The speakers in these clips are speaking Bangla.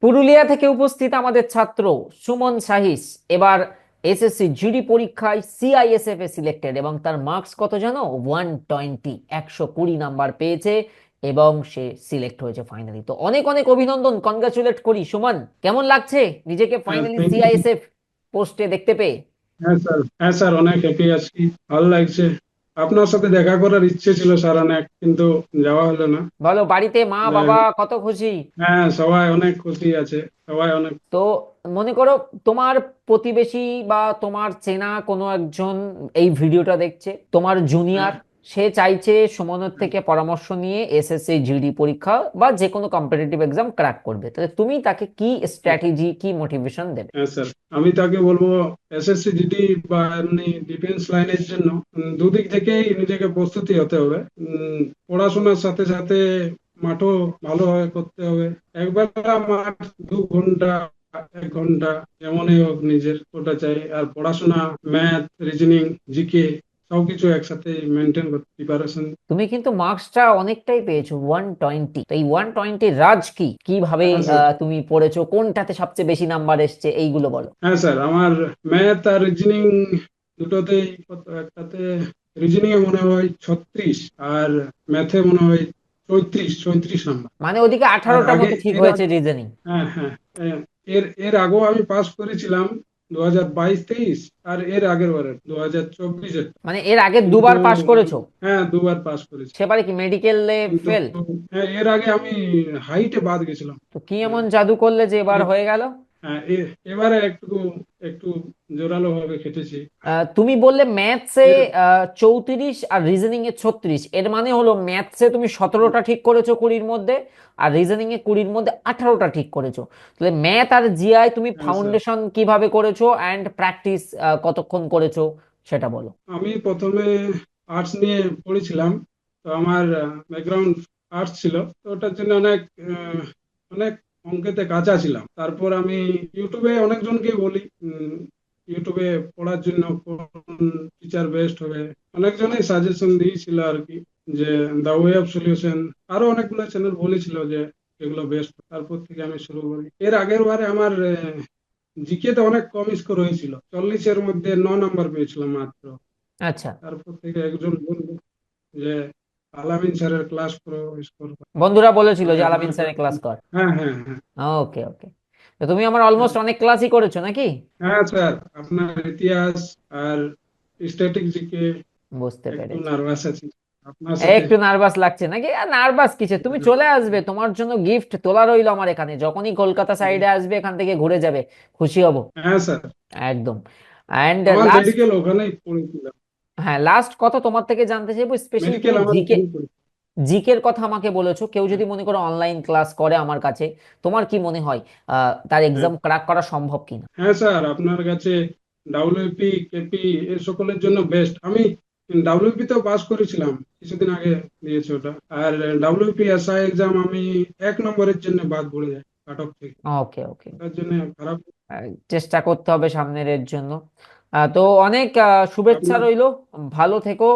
পুরুলিয়া থেকে উপস্থিত আমাদের ছাত্র সুমন সাহিস এবার এসএসসি জিডি পরীক্ষায় সিআইএসএফ এ সিলেক্টেড এবং তার মার্কস কত জানো? 120, 120 নাম্বার পেয়েছে এবং সে সিলেক্ট হয়েছে ফাইনালি। তো অনেক অনেক অভিনন্দন, কনগ্রাচুলেট করি সুমন। কেমন লাগছে নিজেকে হ্যাঁ, ফাইনালি থ্যাংক ইউ। সিআইএসএফ পোস্টে দেখতে পেয়ে? হ্যাঁ স্যার, অনেক হ্যাপি আছি। ভালো লাগছে। আপনার সাথে দেখা করার ইচ্ছে ছিল স্যার অনেক, কিন্তু যাওয়া হলো না। বলো, বাড়িতে মা যাই বাবা হোক, কত খুশি? হ্যাঁ সবাই অনেক খুশি আছে। সবাই অনেক। তো মনে করো তোমার প্রতিবেশী বা তোমার চেনা কোনো একজন এই ভিডিওটা দেখছে, তোমার হ্যাঁ, জুনিয়র, সে চাইছে সুমনের হ্যাঁ, থেকে পরামর্শ নিয়ে এসএসসি জিডি পরীক্ষা বা যে কোনো কম্পিটিটিভ এক্সাম ক্র্যাক করবে, তাহলে তুমি তাকে কি স্ট্র্যাটেজি, কি মোটিভেশন দেবে? হ্যাঁ স্যার, আমি তাকে বলবো এসএসসি জিডি বা এমনি ডিফেন্স লাইনের জন্য দুদিক থেকেই নিজেকে প্রস্তুতি হতে হবে। পড়াশোনার সাথে সাথে মাঠও ভালোভাবে করতে হবে। একবেলা মাঠ, 2 ঘন্টা, 1 ঘন্টা, যেমনই হোক নিজের ওটা চাই। আর পড়াশোনা, ম্যাথ, রিজনিং, জিকে সবকিছু একসাথে মেনটেন করতে প্রিপারেশন। তুমি কিন্তু মার্কসটা অনেকটাই পেয়েছো, 120। তো এই 120 রাজ কি, কিভাবে হ্যাঁ স্যার। তুমি পড়েছো, কোনটাতে সবচেয়ে বেশি নাম্বার এসছে, এইগুলো বলো। হ্যাঁ স্যার, আমার ম্যাথ আর রিজনিং দুটোতেই একটাতে রিজনিং এ মনে হয় 36, আর ম্যাথে মনে হয় 34 নাম্বার। মানে ওদিকে আর 18টা আগে মতো ঠিক এর হয়েছে আগে রিজনিং। হ্যাঁ হ্যাঁ হ্যাঁ, এর এর আগেও আমি পাস করেছিলাম 2022-23, আর এর আগের বারে 2024-এ। মানে এর আগে কিন্তু দুবার পাশ করেছো? হ্যাঁ, 2বার পাস করেছি। সেবারে কি মেডিকেলে কিন্তু ফেল? হ্যাঁ, এর আগে আমি হাইটে বাদ গেছিলাম। তো কি হ্যাঁ, এমন জাদু করলে যে এবার এ- হয়ে গেল? হ্যাঁ, এবারে একটু একটু জোরালো ভাবে খেটেছি। তুমি বললে ম্যাথসে এর 34 আর রিজনিং এ 36, এর মানে হলো ম্যাথসে তুমি 17টা ঠিক করেছো 20-র মধ্যে, আর রিজনিং এ 20-র মধ্যে 18টা ঠিক করেছো। তাহলে ম্যাথ আর জিআই তুমি হ্যাঁ স্যার, ফাউন্ডেশন কিভাবে করেছো অ্যান্ড প্র্যাকটিস কতক্ষণ করেছো সেটা বলো। আমি প্রথমে আর্টস নিয়ে পড়েছিলাম। তো আমার ব্যাকগ্রাউন্ড আর্টস ছিল, তো ওটার জন্য অনেক অঙ্কেতে কাঁচা ছিলাম। তারপর আমি ইউটিউবে অনেকজনকে বলি ইউটিউবে পড়ার জন্য কোন টিচার বেস্ট হবে। অনেকজনই সাজেশন দিয়েছিল আর কি, যে দা ওয়ে অফ সলিউশন, আরো অনেকগুলো চ্যানেল বলেছিল যে এগুলো বেস্ট। তারপর থেকে আমি শুরু করি। এর আগের বারে আমার জিকে তে অনেক কম স্কোর হয়েছিল, 40-এর মধ্যে 9 নাম্বার পেয়েছিলাম মাত্র। আচ্ছা, তারপর থেকে একজন বললো যে আলামিন স্যারের ক্লাস করো, স্কোর। বন্ধুরা বলেছিল যে আমার আলামিন স্যারের ক্লাস কর। হ্যাঁ হ্যাঁ হ্যাঁ ওকে ওকে। তো তুমি আমার অলমোস্ট অনেক ক্লাসই করেছো নাকি? হ্যাঁ স্যার, আপনার ইতিহাস আর স্ট্যাটিক জিকে বুঝতে একটু পেরেছি। নার্ভাস আছি আপনার সাথে। একটু নার্ভাস লাগছে নাকি? আর নার্ভাস কিসে, তুমি চলে আসবে, তোমার জন্য গিফট তোলা রইলো আমার এখানে, যখনই কলকাতা সাইডে আসবে এখান থেকে ঘুরে যাবে, খুশি হব। হ্যাঁ স্যার, একদম। অ্যান্ড আমার লাস্ট, মেডিকেল ওখানেই পড়েছিলাম। হ্যাঁ লাস্ট কথা তোমার থেকে জানতে চাইবো, স্পেশালি মেডিকেল তুমি আমার জিকে, ওখানেই পড়েছি। জিকের কথা আমাকে বলেছো, কেউ যদি মনে করো অনলাইন ক্লাস করে আমার কাছে, তোমার কি মনে হয় তার হ্যাঁ এক্সাম ক্র্যাক করা সম্ভব কিনা? হ্যাঁ স্যার, আপনার কাছে ডাব্লিউপি, কেপি এ সকলের জন্য বেস্ট। আমি ডাব্লিউপি তেও পাস করেছিলাম, কিছুদিন আগে দিয়েছে ওটা। আর ডাব্লিউপি এসআই এক্সাম আমি 1 নম্বরের জন্য বাদ পড়ে যাই কাট অফ থেকে। ওকে ওকে। ওটার জন্য খারাপ। চেষ্টা করতে হবে সামনের এর জন্য। তো অনেক শুভেচ্ছা আপনার রইলো, ভালো থেকো,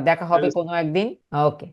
দেখা হবে হ্যাঁ কোনো একদিন। ওকে।